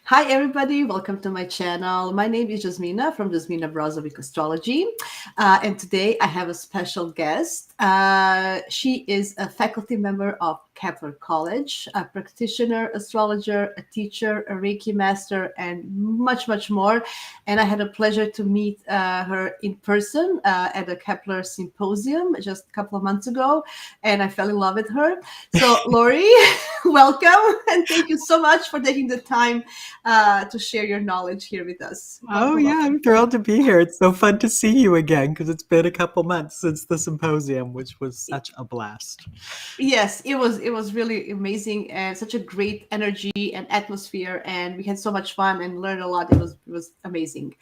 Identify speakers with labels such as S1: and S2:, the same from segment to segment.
S1: Hi, everybody. Welcome to my channel. My name is Jasmina from Jasmina Brozovic Astrology. And today I have a special guest. She is a faculty member of Kepler College, a practitioner, astrologer, a teacher, a Reiki master, and much, much more. And I had a pleasure to meet her in person at the Kepler Symposium just a couple of months ago. And I fell in love with her. So, Lori, welcome. And thank you so much for taking the time to share your knowledge here with us.
S2: Oh,
S1: Welcome,
S2: yeah,
S1: welcome.
S2: I'm thrilled to be here. It's so fun to see you again because it's been a couple months since the symposium, which was such a blast.
S1: Yes, it was really amazing and such a great energy and atmosphere, and we had so much fun and learned a lot. It was amazing.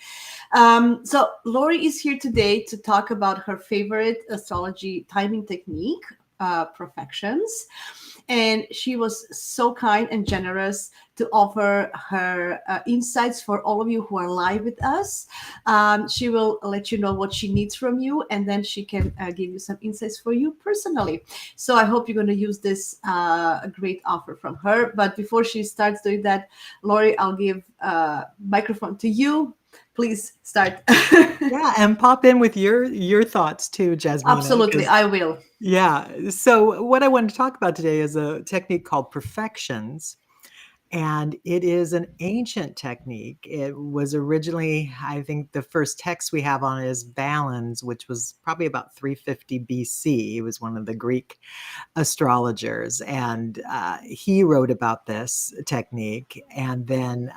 S1: So Lori is here today to talk about her favorite astrology timing technique, Profections. And she was so kind and generous to offer her insights for all of you who are live with us. She will let you know what she needs from you, and then she can give you some insights for you personally. So I hope you're going to use this a great offer from her. But before she starts doing that, Lori, I'll give microphone to you. Please start.
S2: Yeah, and pop in with your thoughts too, Jasmina,
S1: Absolutely,
S2: because
S1: I will.
S2: yeah. So what I wanted to talk about today is a technique called Profections. And it is an ancient technique. It was originally, I think the first text we have on it is Valens, which was probably about 350 BC. He was one of the Greek astrologers, and he wrote about this technique, and then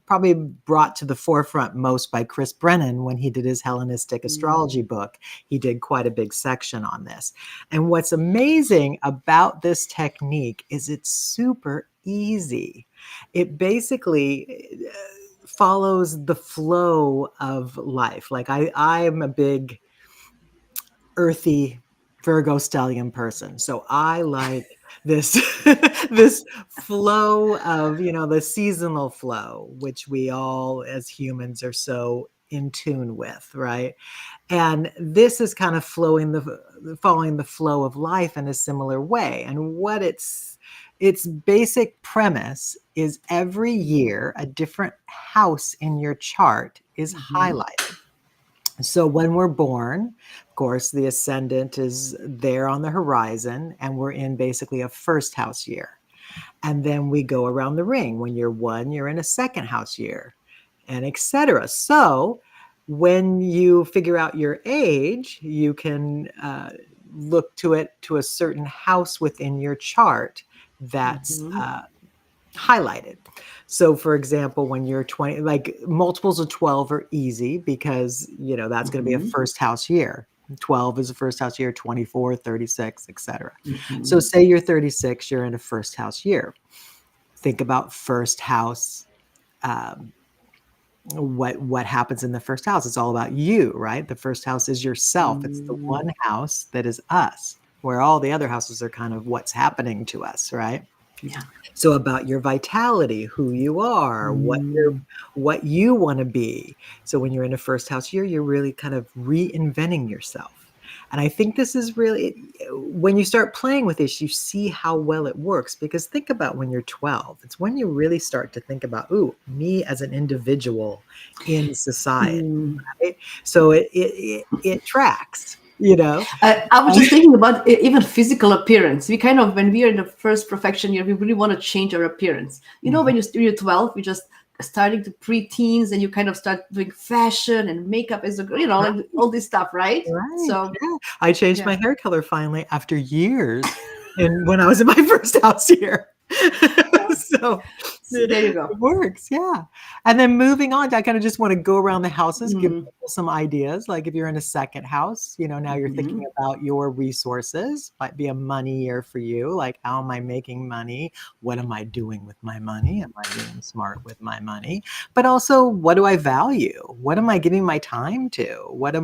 S2: probably brought to the forefront most by Chris Brennan when he did his Hellenistic astrology book. He did quite a big section on this. And what's amazing about this technique is it's super easy. It basically follows the flow of life. Like I'm a big earthy Virgo stellium person. So I like this this flow of, the seasonal flow, which we all as humans are so in tune with, right? And this is kind of following the flow of life in a similar way. And what its basic premise is every year a different house in your chart is highlighted. So when we're born, of course, the ascendant is there on the horizon, and we're in basically a first house year. And then we go around the ring. When you're one, you're in a second house year, and etc. So when you figure out your age, you can look to a certain house within your chart that's highlighted. So for example, when you're 20, like multiples of 12 are easy because, that's going to be a first house year. 12 is a first house year, 24, 36, etc. So say you're 36, you're in a first house year. Think about first house. What happens in the first house? It's all about you, right? The first house is yourself. It's the one house that is us, where all the other houses are kind of what's happening to us, right?
S1: Yeah.
S2: So about your vitality, who you are, what you want to be. So when you're in a first house year, you're really kind of reinventing yourself. And I think this is really, when you start playing with this, you see how well it works. Because think about when you're 12, it's when you really start to think about, ooh, me as an individual in society. Right? So it tracks,
S1: I was just thinking about even physical appearance. We kind of, when we are in the first perfection year, we really want to change our appearance. When you're 12, you just starting to pre-teens, and you kind of start doing fashion and makeup as a girl,
S2: Right.
S1: like all this stuff, right?
S2: Right.
S1: So
S2: Yeah. I changed
S1: yeah.
S2: my hair color finally after years, and when I was in my first house here. So
S1: There you
S2: it
S1: go.
S2: works, yeah. And then moving on, I kind of just want to go around the houses, give people some ideas. Like if you're in a second house, now you're thinking about your resources. Might be a money year for you. Like, how am I making money? What am I doing with my money? Am I being smart with my money? But also, what do I value? What am I giving my time to? What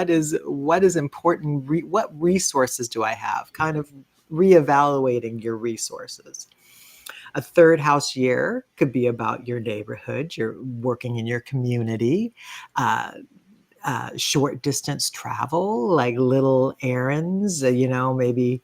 S2: is important? What resources do I have? Kind of reevaluating your resources. A third house year could be about your neighborhood, you're working in your community, short distance travel, like little errands, maybe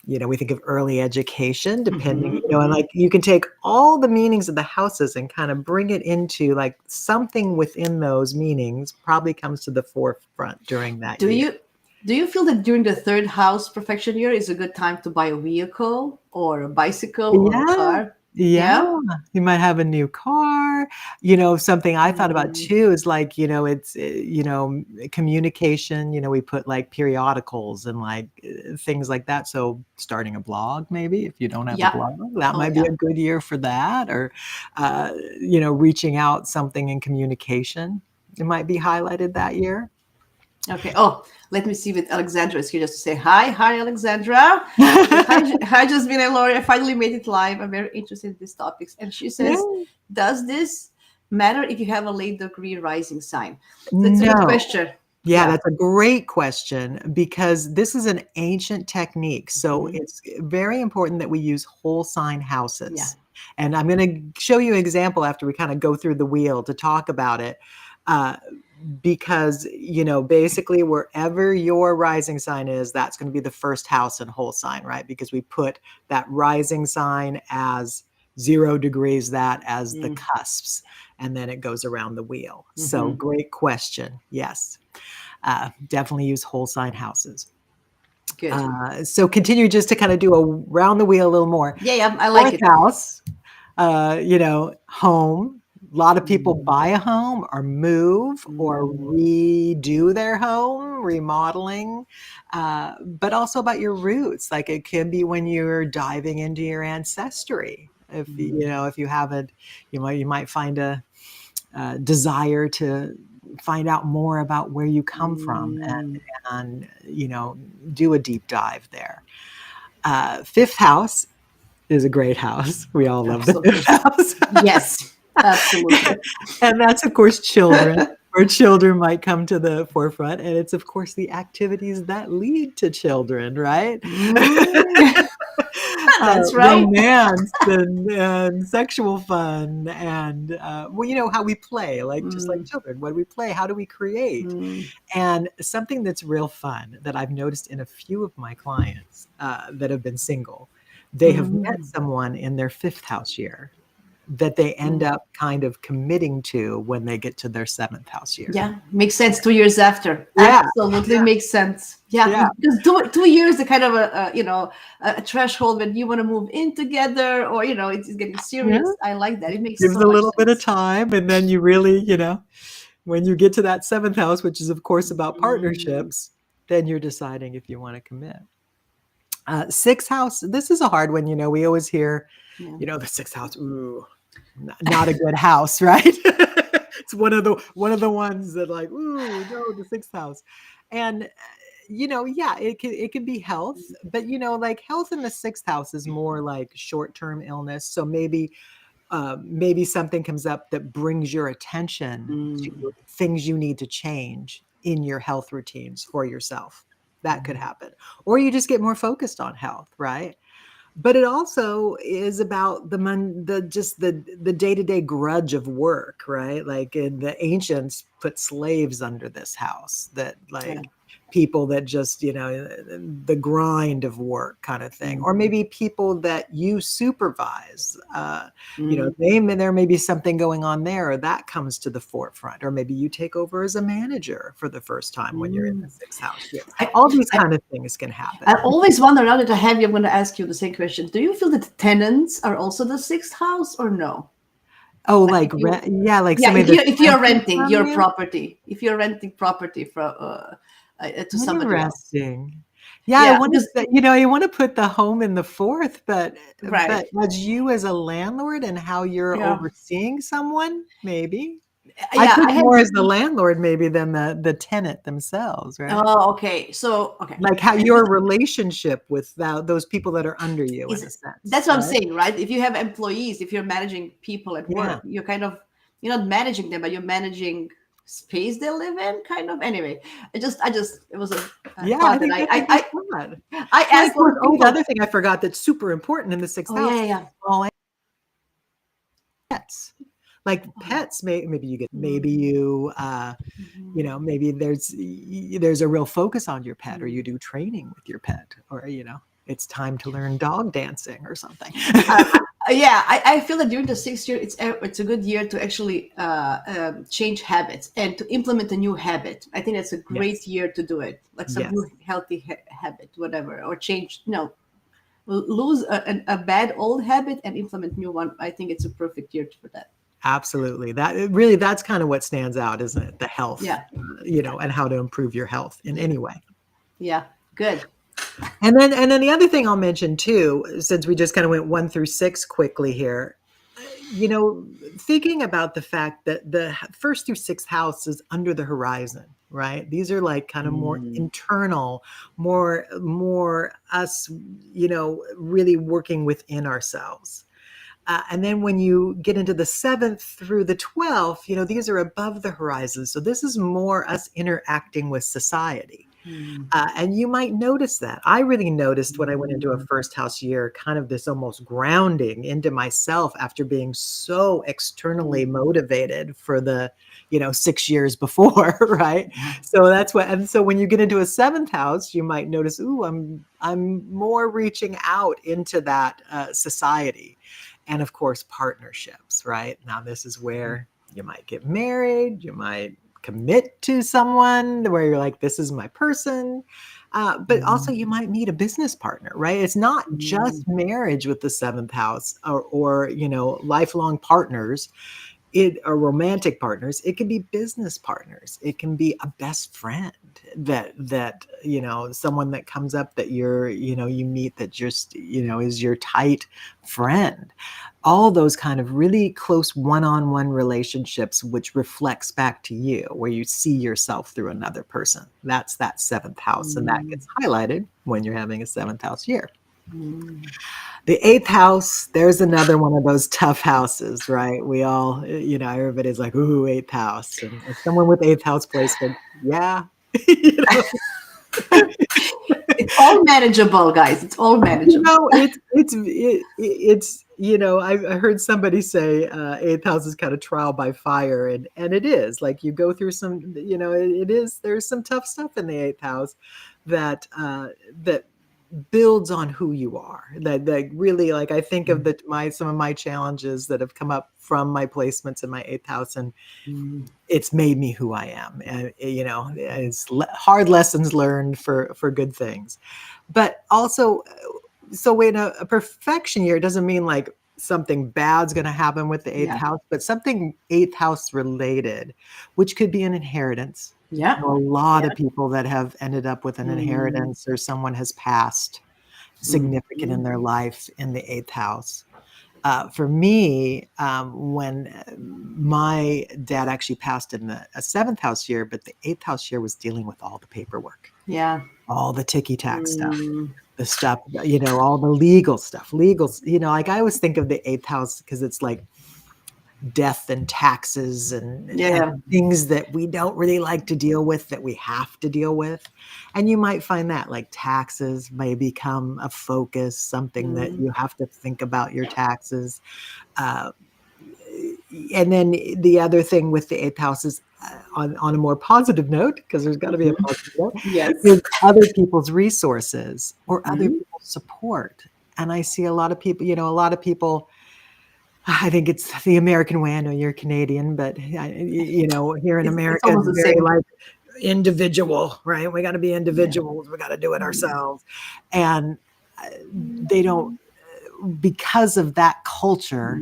S2: we think of early education, depending, and like you can take all the meanings of the houses and kind of bring it into like something within those meanings probably comes to the forefront during that year.
S1: Do you feel that during the third house perfection year is a good time to buy a vehicle or a bicycle or a car?
S2: Yeah, you might have a new car. Something I thought about too is like, it's, communication, we put like periodicals and like things like that. So starting a blog, maybe if you don't have a blog, that might be a good year for that. Or, reaching out something in communication, it might be highlighted that year.
S1: Okay. Oh, let me see with Alexandra is here just to say hi. Hi, Alexandra. Hi, Jasmine and Lori. I finally made it live. I'm very interested in these topics. And she says, does this matter if you have a late degree rising sign? That's a good question.
S2: Yeah, that's a great question because this is an ancient technique. So it's very important that we use whole sign houses.
S1: Yeah.
S2: And I'm going to show you an example after we kind of go through the wheel to talk about it. Because, basically wherever your rising sign is, that's going to be the first house in whole sign, right? Because we put that rising sign as 0 degrees, that as the cusps, and then it goes around the wheel. So great question. Yes. Definitely use whole sign houses.
S1: Good.
S2: So continue just to kind of do around the wheel a little more.
S1: Yeah, I like it.
S2: House, home. A lot of people buy a home or move or redo their home, remodeling, but also about your roots. Like it can be when you're diving into your ancestry. If if you haven't, you might find a desire to find out more about where you come from and do a deep dive there. Fifth house is a great house. We all love the fifth house.
S1: Yes. Absolutely.
S2: And that's, of course, children, or children might come to the forefront. And it's, of course, the activities that lead to children, right?
S1: That's right.
S2: Romance and sexual fun and, how we play, like just like children. When we play, how do we create? And something that's real fun that I've noticed in a few of my clients that have been single, they have met someone in their fifth house year that they end up kind of committing to when they get to their seventh house year.
S1: Yeah, makes sense. 2 years after. Yeah. Absolutely makes sense. Yeah. Because 2 years, the kind of a threshold when you want to move in together, or it's getting serious. I like that. It makes
S2: gives a little bit of time, and then you really, when you get to that seventh house, which is of course about partnerships, then you're deciding if you want to commit. Sixth house. This is a hard one. We always hear, the sixth house. Ooh. Not a good house, right? It's one of the ones that like, ooh, no, the sixth house. And it can be health, but like health in the sixth house is more like short-term illness. So maybe something comes up that brings your attention to things you need to change in your health routines for yourself. That could happen. Or you just get more focused on health, right? But it also is about the day-to-day grudge of work, right? Like the ancients put slaves under this house that people that just, the grind of work kind of thing, or maybe people that you supervise, there may be something going on there, or that comes to the forefront, or maybe you take over as a manager for the first time when you're in the sixth house. All these kind of things can happen.
S1: I always wonder, now that I have you, I'm going to ask you the same question. Do you feel that tenants are also the sixth house or no?
S2: Oh, like
S1: if you're renting your property, for to somebody else.
S2: I want to put the home in the fourth, but as you as a landlord and how you're overseeing someone, maybe. I think more as the landlord maybe than the tenant themselves, right?
S1: Oh, okay.
S2: Like how your relationship with those people that are under you, in a sense.
S1: That's what I'm saying, right? If you have employees, if you're managing people at work, you're not managing them, but you're managing space they live in, kind of. Anyway, it was a thought that I asked.
S2: The other thing I forgot that's super important in the sixth house. All pets. Like pets, maybe there's a real focus on your pet, or you do training with your pet, or it's time to learn dog dancing or something.
S1: Yeah, I feel that during the 6th year, it's a good year to actually change habits and to implement a new habit. I think that's a great
S2: Yes.
S1: year to do it, like some
S2: Yes.
S1: new healthy habit, whatever, or change. Lose a bad old habit and implement new one. I think it's a perfect year for that.
S2: Absolutely. That's kind of what stands out, isn't it? The health,
S1: Yeah.
S2: And how to improve your health in any way.
S1: Yeah, good.
S2: And then the other thing I'll mention too, since we just kind of went 1 through 6 quickly here, thinking about the fact that the 1st through 6th house is under the horizon, right? These are like kind of more internal, more us, really working within ourselves. And then when you get into the 7th through the 12th, these are above the horizon. So this is more us interacting with society. And you might notice that. I really noticed when I went into a 1st house year, kind of this almost grounding into myself after being so externally motivated for the, 6 years before, right? So that's what, and so when you get into a 7th house, you might notice, ooh, I'm more reaching out into that society. And of course, partnerships, right? Now, this is where you might get married, you might commit to someone where you're like, this is my person. But also you might meet a business partner, right? It's not just marriage with the 7th house or lifelong partners. Or romantic partners. It can be business partners. It can be a best friend that someone that comes up that you meet that just is your tight friend. All those kind of really close one-on-one relationships, which reflects back to you, where you see yourself through another person. That's that 7th house, and that gets highlighted when you're having a 7th house year. The 8th house, there's another one of those tough houses, right? We all, everybody's like, ooh, 8th house. And someone with 8th house placement, yeah.
S1: It's all manageable, guys. It's all manageable.
S2: I heard somebody say 8th house is kind of trial by fire. And it is like you go through some, there's some tough stuff in the 8th house that builds on who you are. That really, like, I think of some of my challenges that have come up from my placements in my 8th house, and it's made me who I am. And it's hard lessons learned for good things. But also, so in a perfection year, it doesn't mean like something bad's going to happen with the 8th house, but something 8th house related, which could be an inheritance.
S1: Yeah.
S2: A lot of people that have ended up with an inheritance, or someone has passed significant in their life in the 8th house. For me, when my dad actually passed in a 7th house year, but the 8th house year was dealing with all the paperwork.
S1: Yeah.
S2: All the ticky-tack stuff, the stuff, all the legal stuff. Like I always think of the 8th house because it's like death and taxes and things that we don't really like to deal with, that we have to deal with. And you might find that like taxes may become a focus, something that you have to think about your taxes. And then the other thing with the 8th house is on a more positive note, because there's got to be a positive note, is other people's resources or other people's support. And I see a lot of people, I think it's the American way. I know you're Canadian, but here in America, it's very like individual, right? We got to be individuals. We got to do it ourselves. And they don't, because of that culture,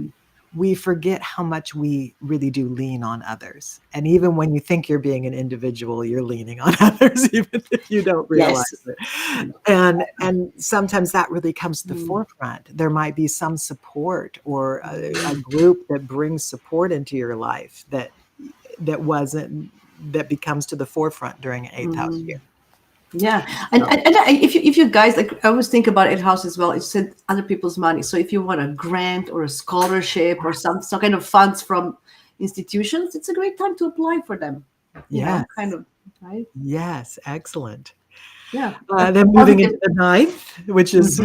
S2: we forget how much we really do lean on others. And even when you think you're being an individual, you're leaning on others, even if you don't realize it. And sometimes that really comes to the forefront. There might be some support or a group that brings support into your life that becomes to the forefront during an 8th house year.
S1: Yeah, and if you guys, like, I always think about 8th house as well. It's other people's money. So if you want a grant or a scholarship or some kind of funds from institutions, it's a great time to apply for them. Kind of, right?
S2: Yes, excellent.
S1: Yeah.
S2: Then moving into the 9th, which is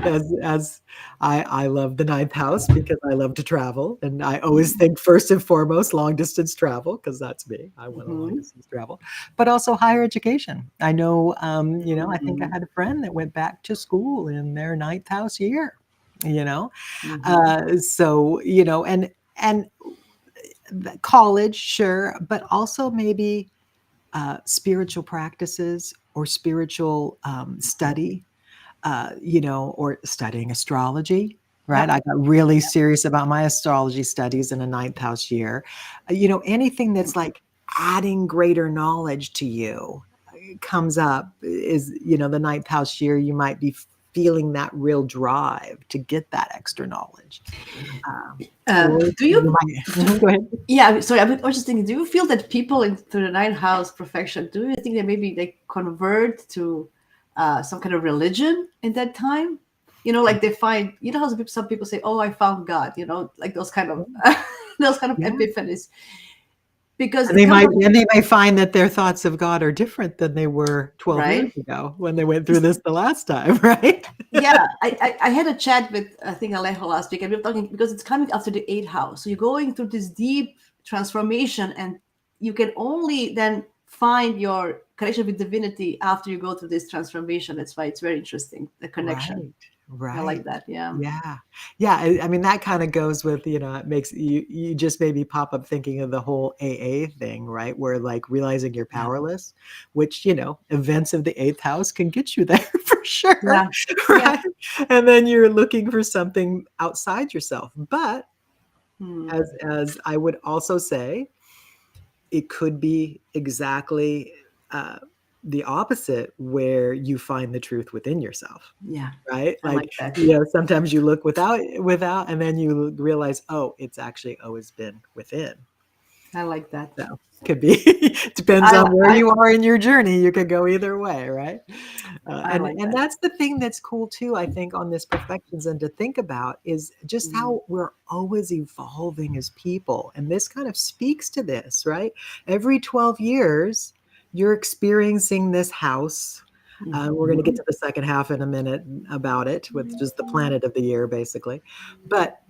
S2: as I love the ninth house because I love to travel, and I always think first and foremost long distance travel because that's me. I want a long
S1: Mhm.
S2: distance travel, but also higher education. I know, I think I
S1: Mhm.
S2: had a friend that went back to school in their ninth house year. You know,
S1: Mhm.
S2: so and college, sure, but also maybe spiritual practices or spiritual study, or studying astrology, right?
S1: Yep.
S2: I got really serious about my astrology studies in a ninth house year. Anything that's like adding greater knowledge to you comes up is, the ninth house year, you might be feeling that real drive to get that extra knowledge. Or
S1: Do
S2: you
S1: you?
S2: might,
S1: Do,
S2: go ahead.
S1: yeah. Sorry, I was just thinking. Do you feel that people into the ninth house profession? Do you think that maybe they convert to some kind of religion in that time? Like they find. How some people say, "Oh, I found God." Like those kind of those kind of
S2: Yeah.
S1: epiphanies. Because
S2: And
S1: it comes up,
S2: they may find that their thoughts of God are different than they were 12 years
S1: right?
S2: ago when they went through this the last time, right?
S1: Yeah, I had a chat with I think Alejo last week, and we were talking because it's coming after the eighth house. So you're going through this deep transformation, and you can only then find your connection with divinity after you go through this transformation. That's why it's very interesting, the connection.
S2: Right,
S1: I like
S2: right.
S1: that. Yeah.
S2: Yeah. Yeah, I mean, that kinda goes with, it makes you just made me pop up thinking of the whole AA thing, right? Where, like, realizing you're
S1: Yeah.
S2: powerless, which, events of the 8th house can get you there for sure,
S1: Yeah. Yeah.
S2: right? And then you're looking for something outside yourself. But
S1: Hmm.
S2: as I would also say, it could be exactly, uh, the opposite where you find the truth within yourself.
S1: Yeah.
S2: Right?
S1: I
S2: Like,
S1: like that.
S2: sometimes you look without, and then you realize, oh, it's actually always been within.
S1: I like that.
S2: So could be depends
S1: I
S2: on where
S1: I
S2: you are in your journey. You could go either way, right?
S1: I
S2: And
S1: like
S2: and
S1: that.
S2: that's the thing that's cool too, I think, on this perfections and to think about is just
S1: Mhm.
S2: how we're always evolving as people. And this kind of speaks to this, right? Every 12 years, you're experiencing this house. We're going to get
S1: Mhm.
S2: to the second half in a minute about it, with just the planet of the year, basically. But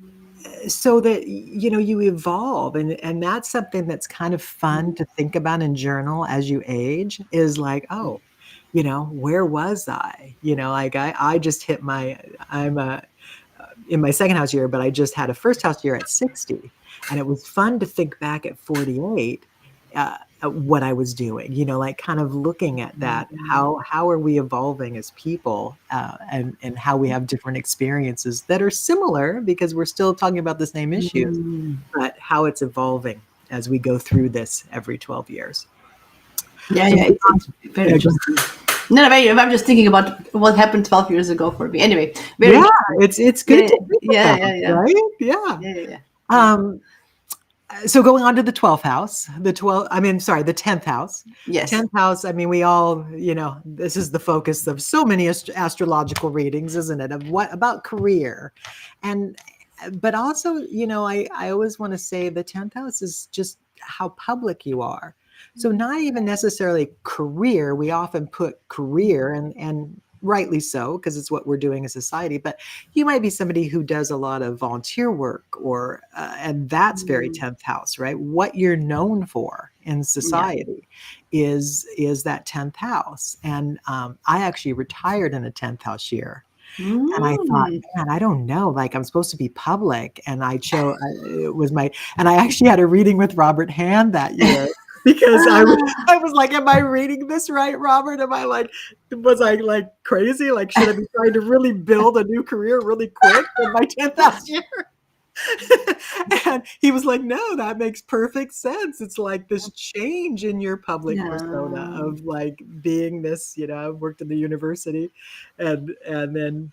S2: so that you evolve, and that's something that's kind of fun to think about and journal as you age, is like, oh, where was I, like I just hit I'm in my second house year, but I just had a first house year at 60, and it was fun to think back at 48, at what I was doing, like kind of looking at that. How are we evolving as people, and how we have different experiences that are similar because we're still talking about the same issues,
S1: Mm.
S2: but how it's evolving as we go through this every 12 years.
S1: Yeah,
S2: So
S1: yeah, it's very
S2: yeah, go
S1: interesting. No, no, I'm just thinking about what happened 12 years ago for me. Anyway, very
S2: yeah,
S1: interesting.
S2: it's good
S1: Yeah,
S2: to think
S1: yeah,
S2: about,
S1: yeah, yeah,
S2: right? Yeah.
S1: yeah, yeah, yeah. Yeah.
S2: Um, so going on to the 12th house, the 10th house.
S1: Yes.
S2: 10th house, I mean, we all, this is the focus of so many astrological readings, isn't it? Of what about career? And, but also, I always want to say the 10th house is just how public you are. So not even necessarily career. We often put career, and rightly so, because it's what we're doing as society, but you might be somebody who does a lot of volunteer work, or and that's very
S1: Mm.
S2: 10th house, right? What you're known for in
S1: Yeah.
S2: society is that 10th house. And I actually retired in a 10th house year, and I thought,
S1: Mm.
S2: man, I don't know, like I'm supposed to be public, and it was and I actually had a reading with Robert Hand that year. Because I was like, am I reading this right, Robert? Was I like crazy? Like, should I be trying to really build a new career really quick in my 10th house year? And he was like, no, that makes perfect sense. It's like this change in your public persona
S1: Yeah.
S2: of like being this, I worked in the university, and then,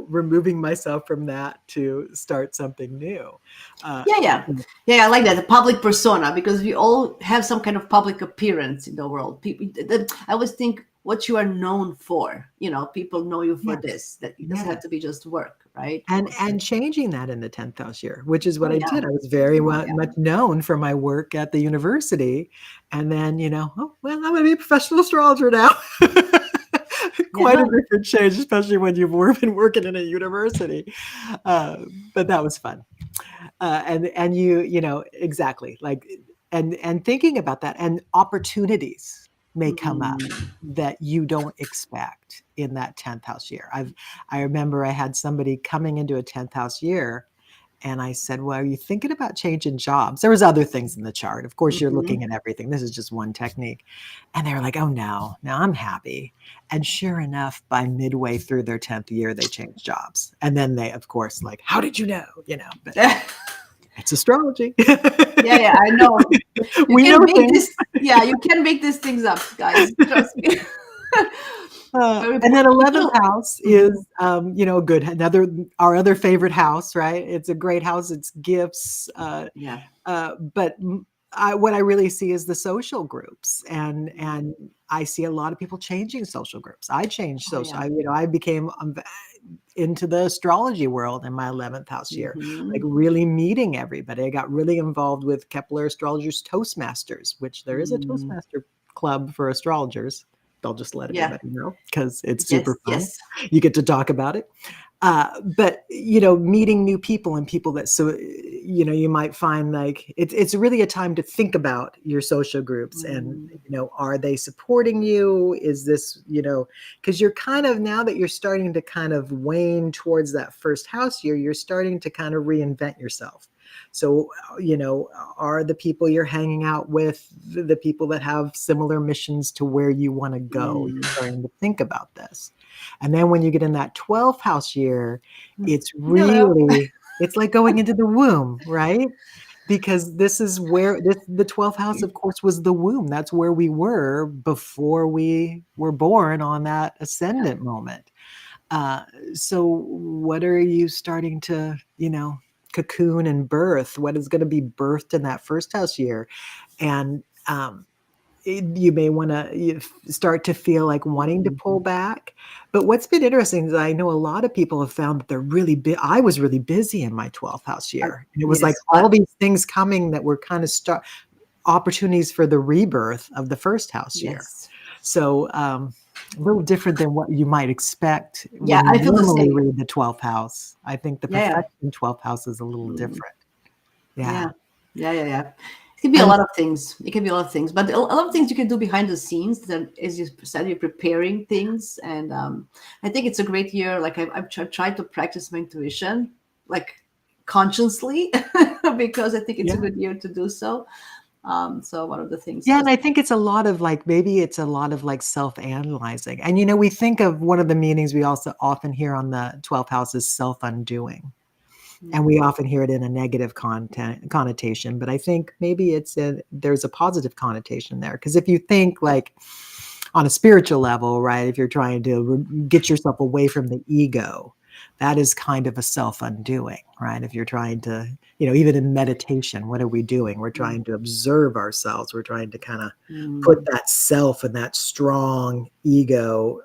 S2: removing myself from that to start something new. Uh,
S1: Yeah, yeah, yeah. I like that, the public persona, because we all have some kind of public appearance in the world. People, I always think what you are known for. People know you for
S2: yes,
S1: this. That it doesn't have
S2: yes.
S1: to be just work, right?
S2: And changing that in the 10th house year, which is what
S1: Oh
S2: I
S1: yeah.
S2: did. I was very
S1: Oh yeah.
S2: much known for my work at the university. And then, oh, well, I'm going to be a professional astrologer now. quite a different change, especially when you've been working in a university. But that was fun. And you know, exactly, like, and thinking about that, and opportunities may come up that you don't expect in that 10th house year. I remember I had somebody coming into a 10th house year, and I said, well, are you thinking about changing jobs? There was other things in the chart. Of course, you're looking at everything. This is just one technique. And they were like, oh, no, I'm happy. And sure enough, by midway through their 10th year, they changed jobs. And then they, of course, like, how did you know? You know, but it's astrology.
S1: Yeah, I know.
S2: We know things.
S1: You can make these things up, guys. Trust me.
S2: And then 11th house is, you know, good. Our other favorite house, right? It's a great house. It's gifts. But what I really see is the social groups, and I see a lot of people changing social groups. I changed social. I became into the astrology world in my 11th house year, like really meeting everybody. I got really involved with Kepler Astrologers Toastmasters, which there is a Toastmaster club for astrologers. They'll just let everybody know, because it's super fun. You get to talk about it. But, you know, meeting new people, and people that, so, you know, you might find like, it's really a time to think about your social groups, and, you know, are they supporting you? Is this, you know, because you're kind of, now that you're starting to kind of wane towards that first house year, you're starting to kind of reinvent yourself. So, you know, are the people you're hanging out with the people that have similar missions to where you want to go? You're starting to think about this. And then when you get in that 12th house year, it's really, it's like going into the womb, right? Because this is where the 12th house, of course, was the womb. That's where we were before we were born on that ascendant moment. So what are you starting to, you know, cocoon and birth? What is going to be birthed in that first house year? And you may want to start to feel like wanting to pull back. But what's been interesting is I know a lot of people have found that they're really I was really busy in my 12th house year. And it was like all these things coming that were kind of opportunities for the rebirth of the first house year. So a little different than what you might expect when you normally read the 12th house. I think the perfection 12th house is a little different.
S1: Yeah. It can be a lot of things. But a lot of things you can do behind the scenes. That, as you said, you're preparing things, and I think it's a great year. Like I've tried to practice my intuition, like consciously, because I think it's a good year to do so. So one of the things.
S2: Yeah, and I think it's a lot of like, maybe it's a lot of like self-analyzing. And, you know, we think of one of the meanings we also often hear on the 12th house is self-undoing. And we often hear it in a negative connotation, but I think maybe there's a positive connotation there. Because if you think like on a spiritual level, right, if you're trying to get yourself away from the ego, that is kind of a self-undoing, right? If you're trying to, you know, even in meditation, what are we doing? We're trying to observe ourselves. We're trying to kind of put that self and that strong ego,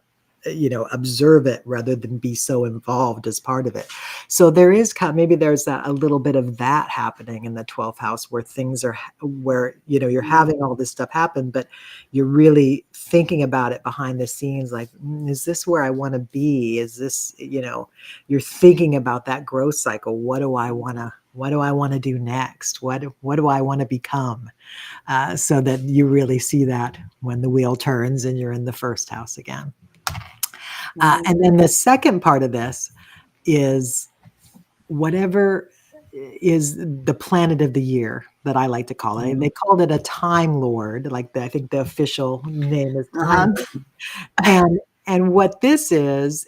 S2: you know, observe it rather than be so involved as part of it. So there is maybe there's a little bit of that happening in the 12th house, where things are, where, you know, you're having all this stuff happen, but you're really thinking about it behind the scenes. Like, is this where I want to be? Is this, you know, you're thinking about that growth cycle. What do I want to do next? What do I want to become? So that you really see that when the wheel turns and you're in the first house again. And then the second part of this is whatever is the planet of the year, that I like to call it. They called it a time lord, like I think the official name is time lord. And what this is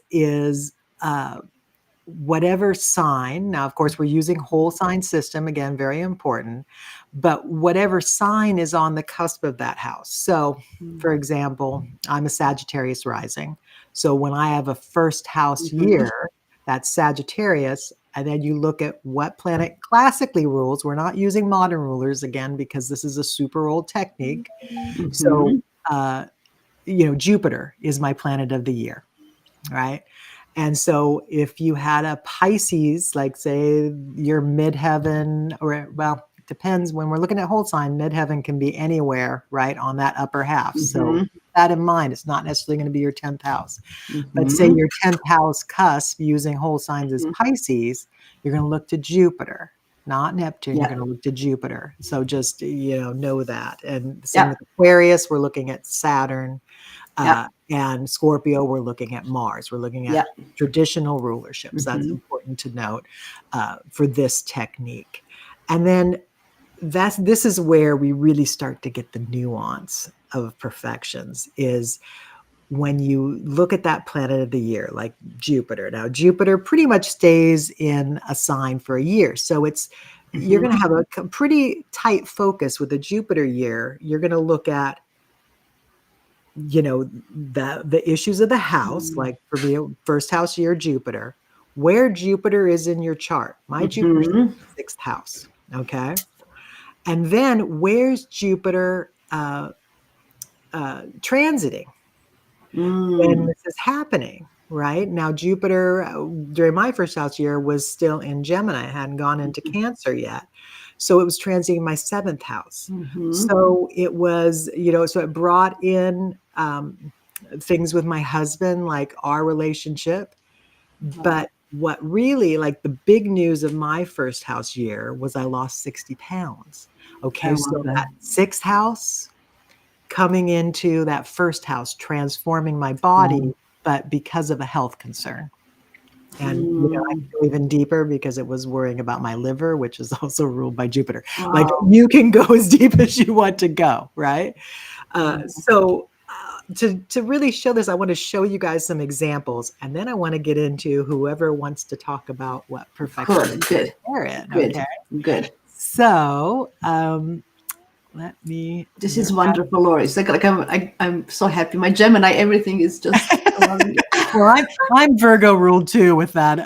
S2: whatever sign. Now, of course, we're using whole sign system, again, very important, but whatever sign is on the cusp of that house. So, for example, I'm a Sagittarius rising. So when I have a first house year, that's Sagittarius, and then you look at what planet classically rules. We're not using modern rulers again, because this is a super old technique. So, you know, Jupiter is my planet of the year, right? And so if you had a Pisces, like say your midheaven, or well, it depends. When we're looking at whole sign, midheaven can be anywhere, right, on that upper half. So that in mind. It's not necessarily going to be your 10th house. But say
S1: Mhm.
S2: your 10th house cusp using whole signs as Pisces, you're going to look to Jupiter, not Neptune. You're
S1: Yeah.
S2: going to look to Jupiter. So just, know that. And same
S1: Yeah.
S2: with Aquarius, we're looking at Saturn.
S1: Yeah.
S2: And Scorpio, we're looking at Mars. We're looking at
S1: Yeah.
S2: traditional rulerships. That's
S1: Mhm.
S2: important to note for this technique. And then this is where we really start to get the nuance of perfections, is when you look at that planet of the year, like Jupiter. Now, Jupiter pretty much stays in a sign for a year. So you're going to have a pretty tight focus with a Jupiter year. You're going to look at the issues of the house, like for me, first house year Jupiter, where Jupiter is in your chart. My Jupiter's in
S1: Mhm.
S2: the sixth house. Okay. And then where's Jupiter transiting when
S1: Mm.
S2: this is happening? Right now, Jupiter during my first house year was still in Gemini. I hadn't gone into Cancer yet. So it was transiting my seventh house.
S1: Mhm.
S2: So it was, so it brought in things with my husband, like our relationship. But what really, like the big news of my first house year was I lost 60 pounds.
S1: I
S2: Okay. So
S1: love that.
S2: that sixth house coming into that first house, transforming my body, but because of a health concern. And, I
S1: Mm.
S2: can go even deeper because it was worrying about my liver, which is also ruled by Jupiter. Like
S1: Wow.
S2: you can go as deep as you want to go, right? So to really show this, I want to show you guys some examples, and then I want to get into whoever wants to talk about what perfection is
S1: Good.
S2: they're in.
S1: Good.
S2: Okay.
S1: Good.
S2: So let me
S1: This is wonderful, Laura. It's like I'm so happy. My Gemini, everything is just loving it.
S2: Well, I'm Virgo ruled too with that.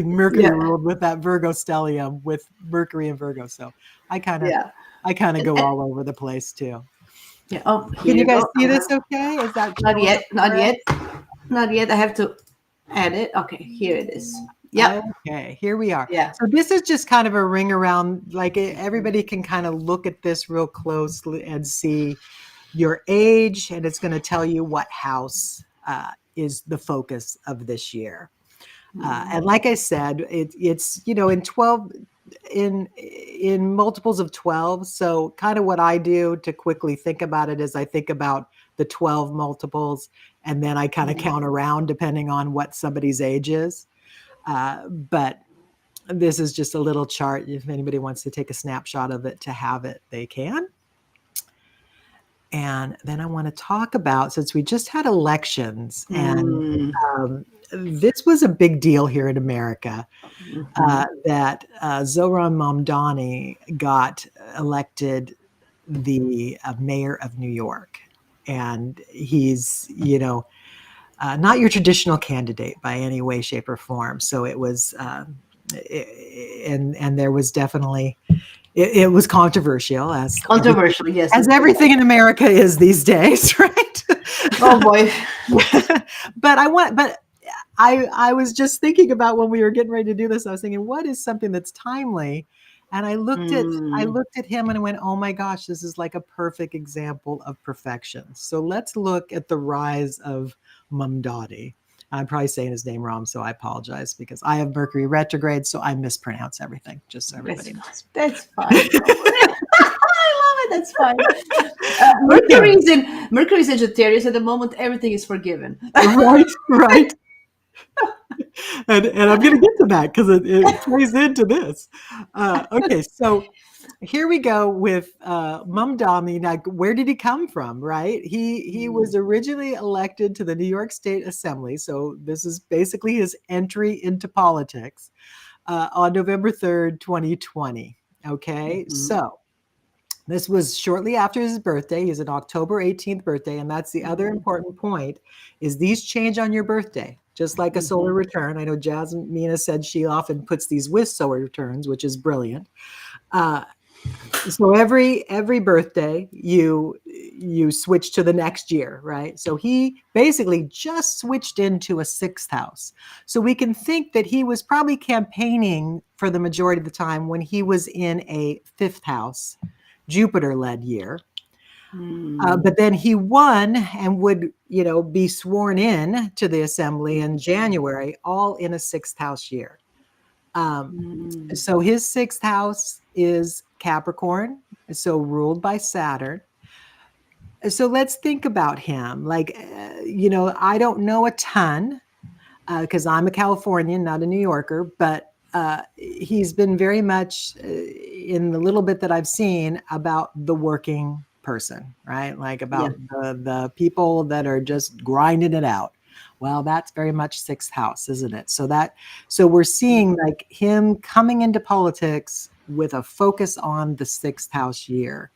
S2: Mercury
S1: Yeah.
S2: ruled with that Virgo stellium with Mercury and Virgo. So I kind of
S1: Yeah.
S2: go all over the place too.
S1: Yeah. Oh, here
S2: Can you
S1: you
S2: guys
S1: go.
S2: see this okay? Is that
S1: Not
S2: showing
S1: yet.
S2: up
S1: Not
S2: all right?
S1: yet. Not yet. I have to add it. Okay. Here it is. Yep.
S2: Okay, here we are.
S1: Yeah.
S2: So this is just kind of a ring around, like everybody can kind of look at this real closely and see your age, and it's going to tell you what house is the focus of this year. And like I said, it's in 12 in multiples of 12. So kind of what I do to quickly think about it is I think about the 12 multiples, and then I kind of count around depending on what somebody's age is. But this is just a little chart. If anybody wants to take a snapshot of it to have it, they can. And then I want to talk about, since we just had elections, and this was a big deal here in America, that Zohran Mamdani got elected the mayor of New York. And he's, not your traditional candidate by any way, shape, or form. So it was, and there was definitely, it was controversial,
S1: Controversial. Yes.
S2: as everything in America is these days, right?
S1: Oh boy.
S2: But I was just thinking about when we were getting ready to do this, I was thinking, what is something that's timely? And I looked at him and I went, oh my gosh, this is like a perfect example of perfection. So let's look at the rise of Mamdani. I'm probably saying his name wrong, so I apologize because I have Mercury retrograde, so I mispronounce everything, just so everybody knows.
S1: That's fine. I love it. That's fine.
S2: Okay.
S1: Mercury is in Sagittarius at the moment. Everything is forgiven.
S2: Right. And I'm going to get to that because it plays into this. Okay, so here we go with Mamdani. Now, where did he come from? Right? He was originally elected to the New York State Assembly, so this is basically his entry into politics on November 3rd, 2020. Okay, so this was shortly after his birthday. He's an October 18th birthday, and that's the other important point: is these change on your birthday, just like a solar return. I know Jasmina said she often puts these with solar returns, which is brilliant. So every birthday you switch to the next year, right? So he basically just switched into a sixth house. So we can think that he was probably campaigning for the majority of the time when he was in a fifth house, Jupiter-led year. But then he won and would, be sworn in to the assembly in January, all in a sixth house year. So his sixth house is Capricorn, so ruled by Saturn. So let's think about him. Like, I don't know a ton because I'm a Californian, not a New Yorker, but he's been very much in the little bit that I've seen about the working person, right? Like about the people that are just grinding it out. Well, that's very much sixth house, isn't it? So we're seeing like him coming into politics with a focus on the sixth house year.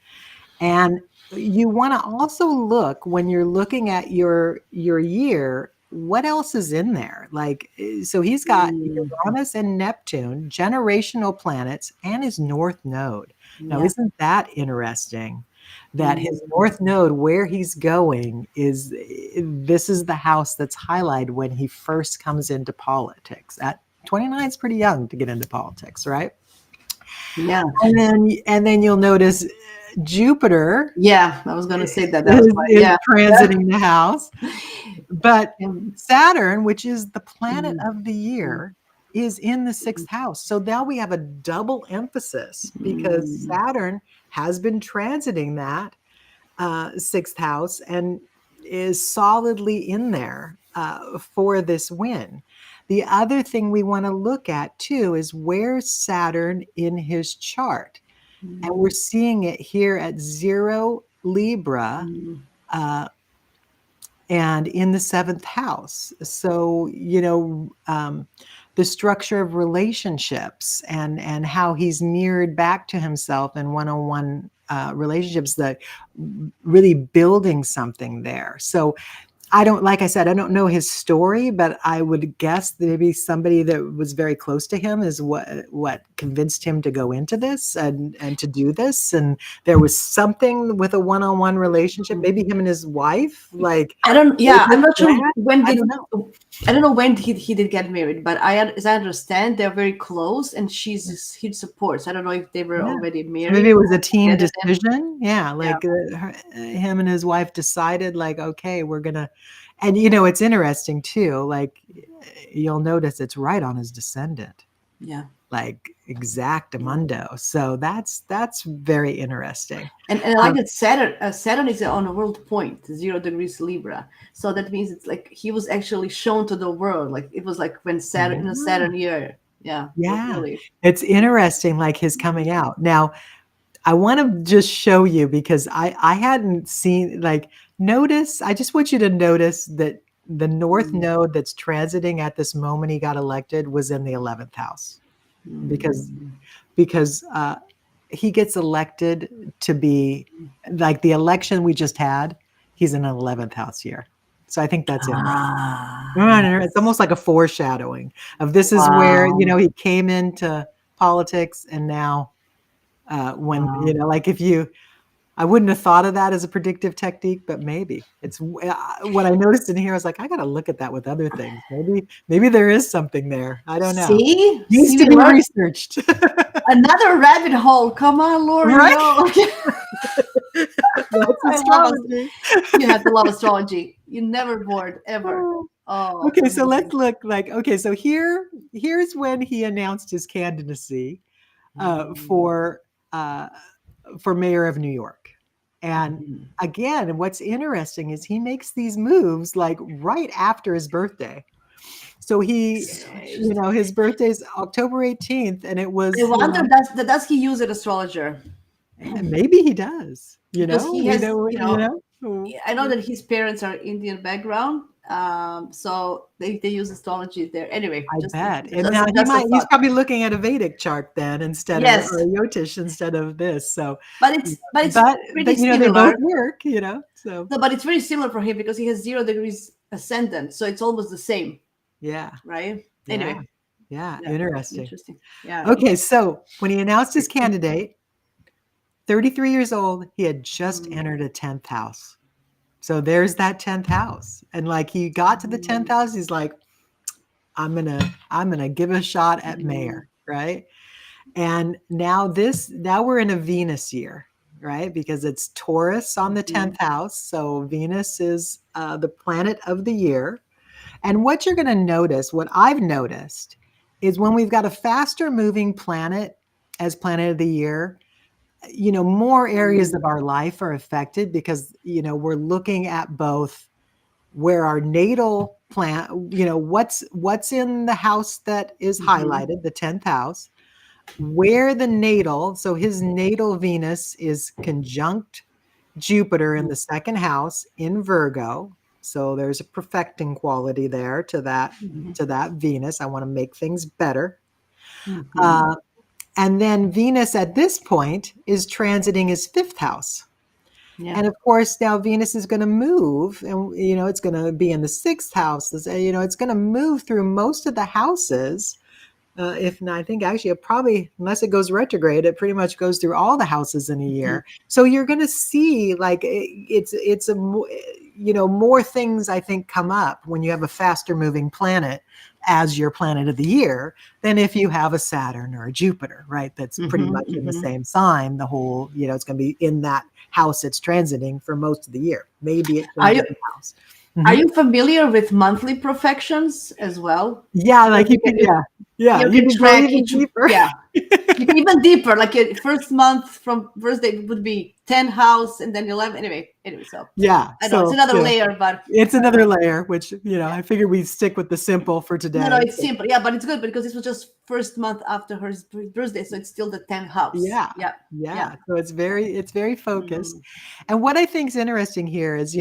S2: And you want to also look when you're looking at your year, what else is in there? Like, so he's got Uranus and Neptune, generational planets, and his north node. Now, isn't that interesting? That his north node, where he's going, this is the house that's highlighted when he first comes into politics. At 29 is pretty young to get into politics, right?
S1: Yeah.
S2: And then you'll notice Jupiter.
S1: Yeah, I was going to say that.
S2: Is transiting the house. But Saturn, which is the planet of the year, is in the sixth house. So now we have a double emphasis because Saturn has been transiting that sixth house and is solidly in there for this win. The other thing we want to look at too is where's Saturn in his chart. And we're seeing it here at 0 Libra and in the seventh house. So, the structure of relationships and how he's mirrored back to himself in one-on-one relationships, that really building something there. So like I said, I don't know his story, but I would guess that maybe somebody that was very close to him is what convinced him to go into this and to do this. And there was something with a one-on-one relationship, maybe him and his wife. Like,
S1: I'm not sure when I don't know when he did get married, but as I understand, they're very close, and he supports. I don't know if they were already married.
S2: Maybe it was a team decision. Him and his wife decided, like, okay, we're gonna. And it's interesting too. Like, you'll notice it's right on his descendant.
S1: Yeah.
S2: Like exactamundo. So that's very interesting.
S1: And I like that Saturn is on a world point, 0 degrees Libra. So that means it's like he was actually shown to the world. Like it was like when Saturn in a Saturn year. Yeah. Really.
S2: It's interesting, like his coming out. Now, I want to just show you because I hadn't seen, like, I just want you to notice that the north node that's transiting at this moment he got elected was in the 11th house. Because he gets elected to be like the election we just had. He's in an 11th house year, so I think that's interesting. It's almost like a foreshadowing of this is where he came into politics, and now I wouldn't have thought of that as a predictive technique, but maybe it's what I noticed in here. I was like, I got to look at that with other things. Maybe there is something there. I don't know. Needs to be researched.
S1: Another rabbit hole. Come on, Lori.
S2: Right? That's astrology.
S1: You have to love astrology. You're never bored ever. Oh.
S2: Okay, so let's look like. Okay, so here's when he announced his candidacy for mayor of New York. And again, what's interesting is he makes these moves like right after his birthday. So his birthday is October 18th, and it was.
S1: I wonder, does he use an astrologer?
S2: Maybe he does.
S1: Because he has, I know that his parents are Indian background, so they use astrology there. Anyway,
S2: I bet. And now he's probably looking at a Vedic chart then instead of or a Yotish instead of this. So,
S1: but it's pretty similar.
S2: They both work. So.
S1: No, but it's very similar for him because he has 0 degrees ascendant, so it's almost the same.
S2: Yeah.
S1: Right. Anyway.
S2: Yeah. Interesting.
S1: Yeah.
S2: Okay, so when he announced his candidate, 33 years old, he had just entered a 10th house. So there's that 10th house. And like he got to the 10th house, he's like, I'm gonna give a shot at mayor, right? And now we're in a Venus year, right? Because it's Taurus on the 10th house. So Venus is the planet of the year. And what you're going to notice, what I've noticed, is when we've got a faster moving planet as planet of the year, more areas of our life are affected because, we're looking at both where our natal planet, what's in the house that is highlighted, the 10th house, where the natal, so his natal Venus is conjunct Jupiter in the second house in Virgo. So there's a perfecting quality there to that Venus. I want to make things better. And then Venus at this point is transiting his fifth house.
S1: Yeah.
S2: And of course, now Venus is going to move, and it's going to be in the sixth house. It's going to move through most of the houses. If not, I think actually it probably, unless it goes retrograde, it pretty much goes through all the houses in a year. So you're going to see like it's a more things I think come up when you have a faster moving planet as your planet of the year than if you have a Saturn or a Jupiter, right? That's pretty much in the same sign. The whole, it's going to be in that house it's transiting for most of the year. Maybe it changes the house.
S1: Are you familiar with monthly profections as well?
S2: Yeah, like you can, you can
S1: track
S2: even deeper.
S1: Yeah, even deeper. Like first month from birthday would be 10 house, and then 11. Anyway. So
S2: yeah,
S1: I know it's another layer, but
S2: it's another layer. Which I figured we'd stick with the simple for today.
S1: No, it's simple. Yeah, but it's good because this was just first month after her birthday, so it's still the 10th house.
S2: Yeah. So it's very focused. And what I think is interesting here is,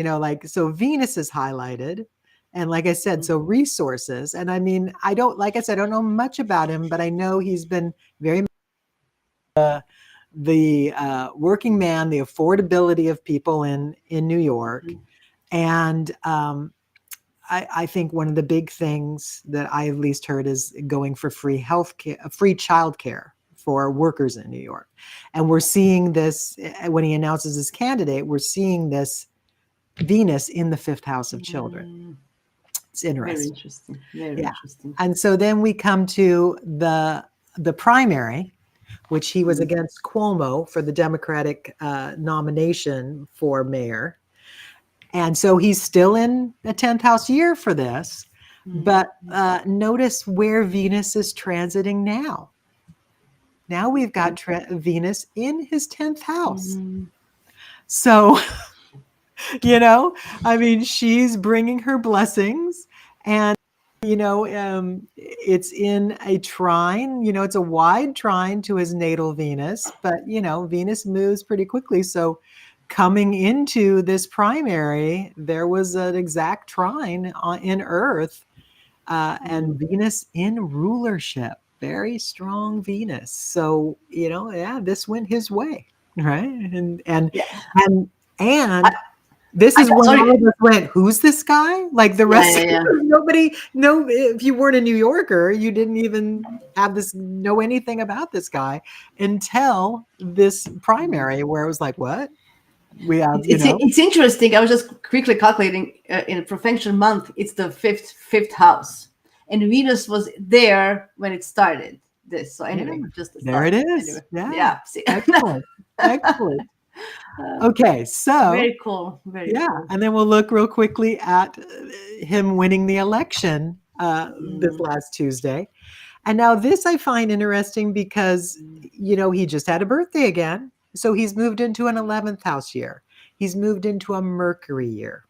S2: so Venus is highlighted. And like I said, so resources. And I mean, I don't know much about him, but I know he's been very the working man, the affordability of people in New York. And I think one of the big things that I at least heard is going for free childcare for workers in New York. And we're seeing this when he announces his candidate, we're seeing this Venus in the fifth house of children. It's interesting.
S1: Very interesting. Very interesting.
S2: And so then we come to the primary, which he was against Cuomo for the Democratic nomination for mayor. And so he's still in a 10th house year for this. But notice where Venus is transiting now. Now we've got Venus in his 10th house. So, I mean, she's bringing her blessings, and, it's in a trine, it's a wide trine to his natal Venus, but, Venus moves pretty quickly. So coming into this primary, there was an exact trine in Earth, and Venus in rulership, very strong Venus. So, this went his way, right? And this is when all of us went, who's this guy? Like the rest of nobody, if you weren't a New Yorker, you didn't even know anything about this guy until this primary where it was like, what? We have,
S1: it's interesting. I was just quickly calculating in a Professional month, it's the fifth house. And Venus was there when it started this. So anyway,
S2: there it is.
S1: Anyway.
S2: Yeah. Excellent. Excellent. Okay, so
S1: very cool. Very cool.
S2: And then we'll look real quickly at him winning the election this last Tuesday. And now this I find interesting because he just had a birthday again, so he's moved into an 11th house year. He's moved into a Mercury year,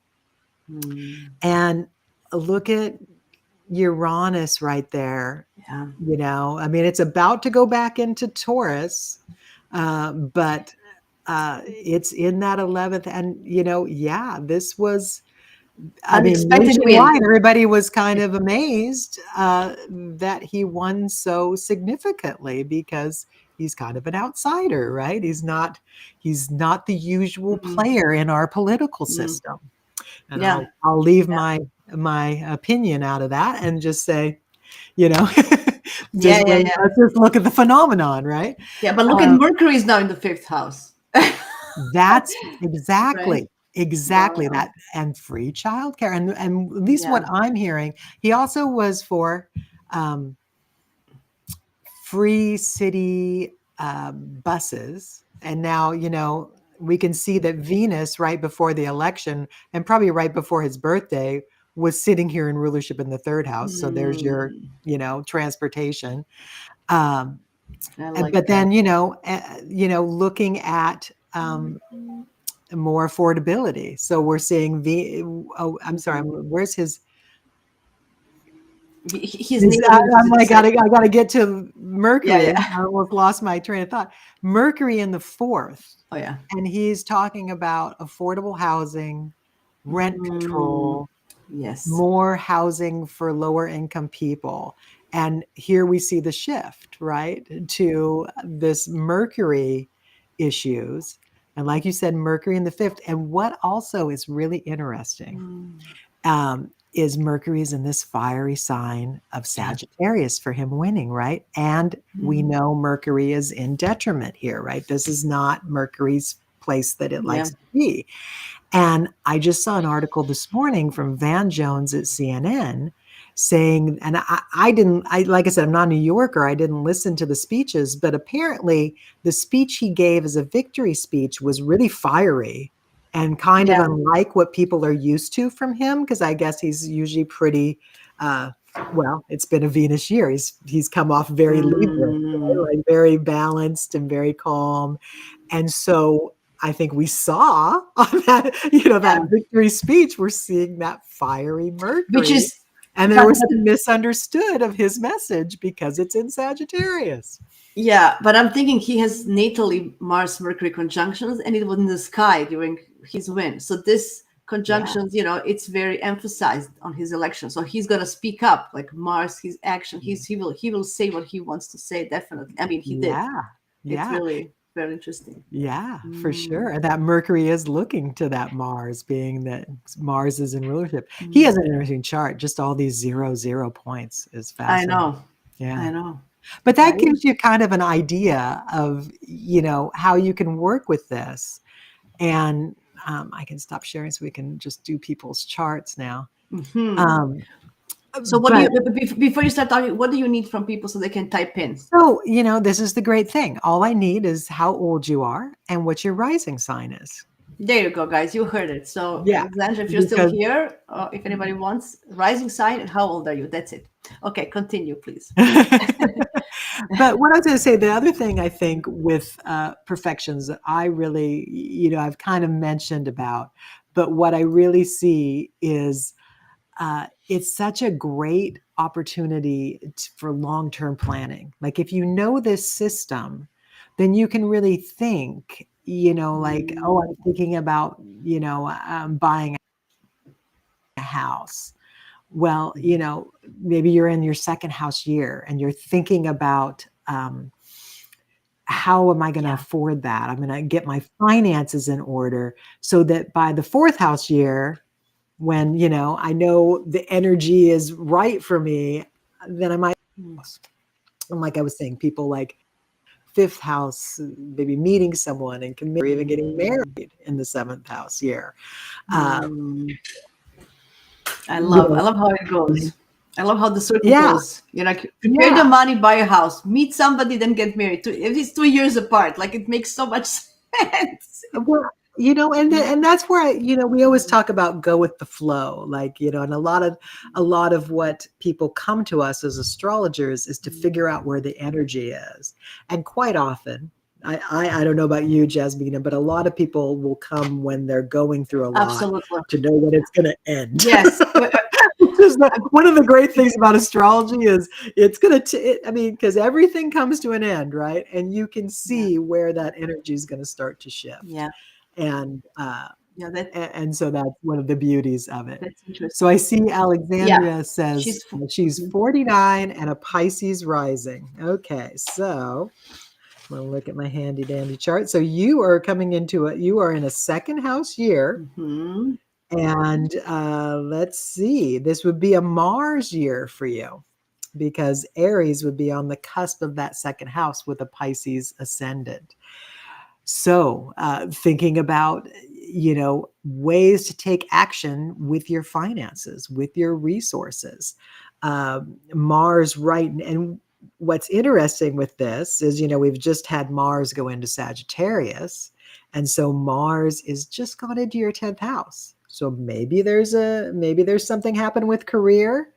S2: and look at Uranus right there. I mean, it's about to go back into Taurus, but it's in that 11th, and this was, I mean, nationwide, everybody was kind of amazed that he won so significantly because he's kind of an outsider, right? He's not the usual player in our political system. And I'll leave my opinion out of that and just say, let's just look at the phenomenon, right?
S1: Yeah, but look at Mercury is now in the fifth house.
S2: That's exactly that, and free childcare, and at least what I'm hearing, he also was for free city buses, and now we can see that Venus, right before the election and probably right before his birthday, was sitting here in rulership in the third house. So there's your, transportation. Um,
S1: I like
S2: but
S1: that.
S2: then, looking at more affordability. So we're seeing I'm sorry, where's his?
S1: His name
S2: I'm like, I gotta get to Mercury.
S1: Yeah.
S2: I almost lost my train of thought. Mercury in the fourth.
S1: Oh yeah.
S2: And he's talking about affordable housing, rent control,
S1: Yes.
S2: more housing for lower income people. And here we see the shift, right, to this Mercury issues. And like you said, Mercury in the fifth. And what also is really interesting is Mercury's in this fiery sign of Sagittarius for him winning, right? And we know Mercury is in detriment here, right? This is not Mercury's place that it likes to be. And I just saw an article this morning from Van Jones at CNN saying, and like I said, I'm not a New Yorker. I didn't listen to the speeches, but apparently the speech he gave as a victory speech was really fiery and kind of unlike what people are used to from him. Because I guess he's usually pretty, well, it's been a Venus year. He's come off very Libra, right? Like very balanced and very calm. And so I think we saw on that, that victory speech, we're seeing that fiery Mercury.
S1: Which is,
S2: and there was some misunderstood of his message because it's in Sagittarius.
S1: Yeah, but I'm thinking he has natally Mars-Mercury conjunctions, and it was in the sky during his win. So this conjunctions, it's very emphasized on his election. So he's gonna speak up, like Mars, his action. He will say what he wants to say. Definitely. I mean, he did. It's really very interesting.
S2: Yeah, for sure. That Mercury is looking to that Mars, being that Mars is in rulership. He has an interesting chart. Just all these 0 points is fascinating.
S1: I know.
S2: Yeah,
S1: I know.
S2: But that gives you kind of an idea of, how you can work with this. And I can stop sharing so we can just do people's charts now.
S1: So before you start talking, what do you need from people so they can type in?
S2: So, this is the great thing. All I need is how old you are and what your rising sign is.
S1: There you go, guys. You heard it. So, Alexandra, if you're still here, or if anybody wants, rising sign and how old are you? That's it. Okay, continue, please.
S2: But what I was going to say, the other thing I think with Profections that I really, I've kind of mentioned about, but what I really see is it's such a great opportunity for long-term planning. Like if you know this system, then you can really think, like, oh, I'm thinking about, buying a house. Well, maybe you're in your second house year and you're thinking about how am I going to afford that? I'm going to get my finances in order so that by the fourth house year, when, I know the energy is right for me, then I might, and like I was saying, people like fifth house, maybe meeting someone and or even getting married in the seventh house year.
S1: I love how it goes. I love how the circle goes. Prepare the money, buy a house, meet somebody, then get married. If it's 2 years apart, like it makes so much sense.
S2: Well, and that's where we always talk about go with the flow, like, and a lot of what people come to us as astrologers is to figure out where the energy is. And quite often, I don't know about you, Jasmina, but a lot of people will come when they're going through a lot to know when it's going to end.
S1: Yes.
S2: One of the great things about astrology is it's going to, because everything comes to an end, right? And you can see where that energy is going to start to shift.
S1: Yeah.
S2: And and so that's one of the beauties of it.
S1: That's interesting.
S2: So I see Alexandria says she's 49 and a Pisces rising. Okay, so I'm going to look at my handy dandy chart. So you are coming into you are in a second house year. And let's see, this would be a Mars year for you because Aries would be on the cusp of that second house with a Pisces ascendant. So thinking about, ways to take action with your finances, with your resources. Mars, right. And what's interesting with this is, we've just had Mars go into Sagittarius. And so Mars is just gone into your 10th house. So maybe there's something happen with career,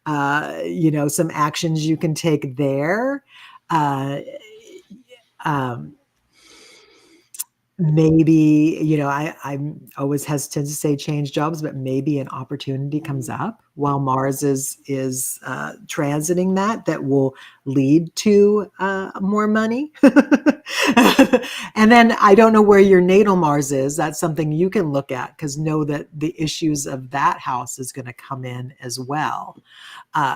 S2: some actions you can take there. Um, maybe, I'm always hesitant to say change jobs, but maybe an opportunity comes up while Mars is transiting that will lead to more money. And then I don't know where your natal Mars is. That's something you can look at, because know that the issues of that house is going to come in as well.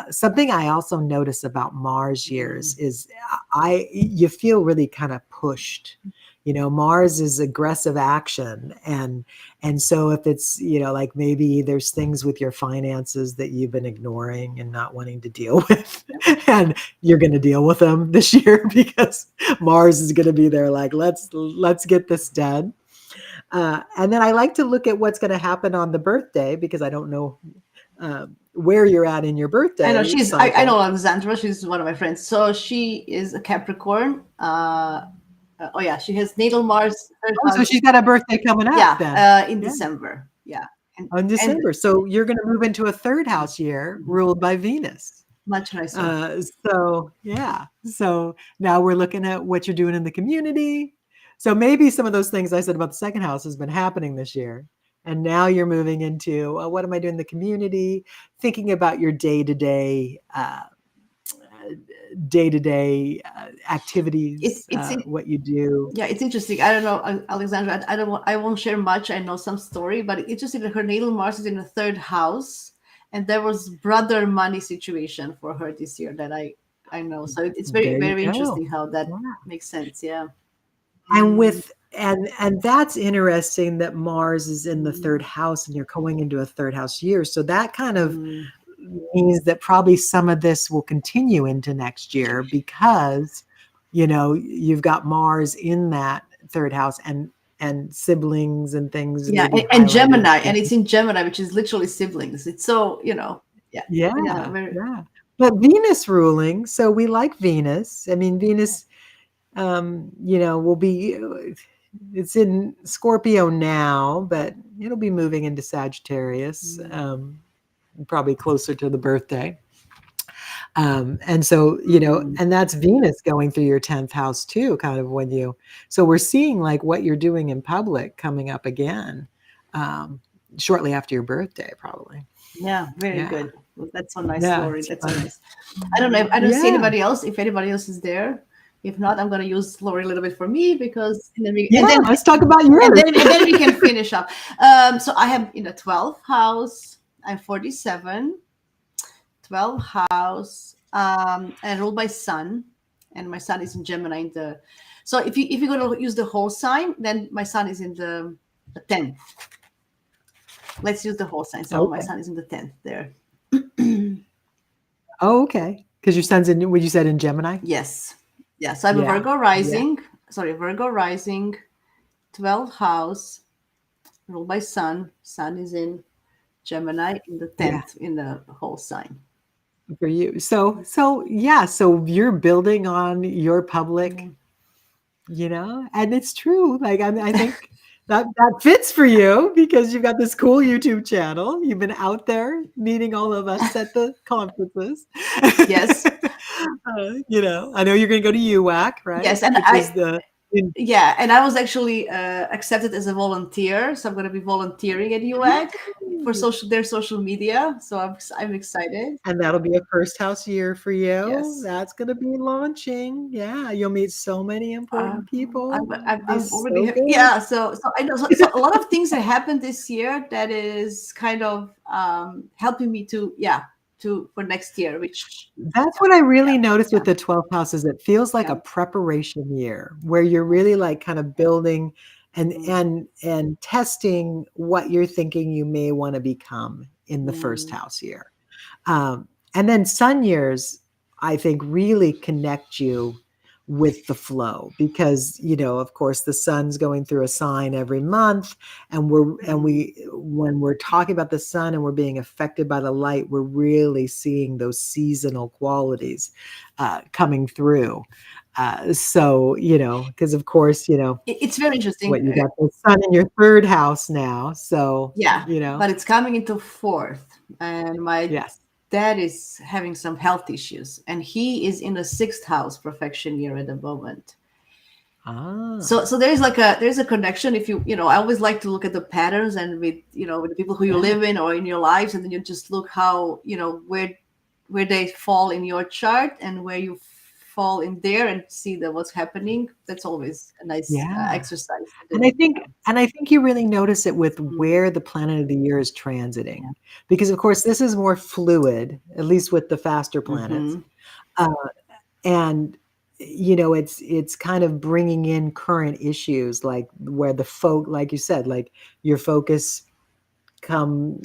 S2: Something I also notice about Mars years is you feel really kind of pushed. Mars is aggressive action. And so if it's, like maybe there's things with your finances that you've been ignoring and not wanting to deal with, and you're going to deal with them this year because Mars is going to be there like, let's get this done. And then I like to look at what's going to happen on the birthday, because I don't know where you're at in your birthday.
S1: I know I know Alexandra. She's one of my friends. So she is a Capricorn. She has natal Mars.
S2: So she's got a birthday coming up then.
S1: In December. Yeah.
S2: In December. So you're going to move into a 3rd house year ruled by Venus.
S1: Much nicer.
S2: So now we're looking at what you're doing in the community. So maybe some of those things I said about the 2nd house has been happening this year. And now you're moving into what am I doing in the community? Thinking about your day-to-day activities, what you do.
S1: Yeah, it's interesting. I don't know, Alexandra. I won't share much. I know some story, but it's interesting that her natal Mars is in the 3rd house, and there was brother money situation for her this year that I know. So it's very very interesting how that makes sense. Yeah,
S2: and that's interesting that Mars is in the 3rd house, and you're going into a 3rd house year. So that kind of means that probably some of this will continue into next year, because you've got Mars in that 3rd house and siblings and things.
S1: And Gemini, and it's in Gemini, which is literally siblings. It's so
S2: but Venus ruling, so we like Venus. I mean, Venus will be, it's in Scorpio now, but it'll be moving into Sagittarius, probably closer to the birthday. And so, and that's Venus going through your 10th house too, kind of so we're seeing like what you're doing in public coming up again, shortly after your birthday, probably.
S1: Yeah, very good. Well, that's a nice story. That's so nice. I don't know. I don't see anybody else. If anybody else is there. If not, I'm going to use Lori a little bit for me, because and then
S2: let's talk about yours.
S1: And then we can finish up. So I have in the 12th house. I'm 47. 12th house, and ruled by Sun, and my Sun is in Gemini. So if you're going to use the whole sign, then my Sun is in the 10th. Let's use the whole sign. So my Sun is in the 10th there.
S2: Okay. Because your Sun's in, what you said, in Gemini?
S1: Yes. Yeah. So I'm a Virgo rising. Sorry, Virgo rising, 12th house, ruled by Sun. Sun is in Gemini in the 10th in the whole sign.
S2: For you. So you're building on your public, and it's true. Like, I think that fits for you, because you've got this cool YouTube channel. You've been out there meeting all of us at the conferences.
S1: Yes.
S2: I know you're going to go to UAC, right?
S1: Yes. And and I was actually accepted as a volunteer, so I'm going to be volunteering at UAC for their social media. So I'm excited.
S2: And that'll be a 1st house year for you.
S1: Yes.
S2: That's going to be launching. Yeah, you'll meet so many important people.
S1: I'm already So I know so a lot of things that happened this year that is kind of helping me for next year, which
S2: that's what I really noticed with the 12th house, is it feels like a preparation year where you're really like kind of building and testing what you're thinking you may want to become in the 1st house year. And then Sun years, I think, really connect you with the flow, because of course the Sun's going through a sign every month, and when we're talking about the Sun and we're being affected by the light, we're really seeing those seasonal qualities coming through. So, because of course,
S1: It's very interesting.
S2: what you got the sun in your third house now. So,
S1: Yeah, but it's coming into fourth, and my
S2: yes.
S1: dad is having some health issues, and he is in the sixth house perfection year at the moment. So
S2: Ah,
S1: there's a connection. If I always like to look at the patterns, and with the people who you
S2: yeah.
S1: live in or in your lives, and then you just look how where they fall in your chart and where you fall in there, and see that what's happening. That's always a nice
S2: Yeah.
S1: exercise to
S2: And
S1: do.
S2: I think and I think you really notice it with
S1: Mm,
S2: where the planet of the year is transiting.
S1: yeah.
S2: Because of course this is more fluid, at least with the faster planets.
S1: Hmm.
S2: Uh, and it's kind of bringing in current issues like where like you said, like your focus come,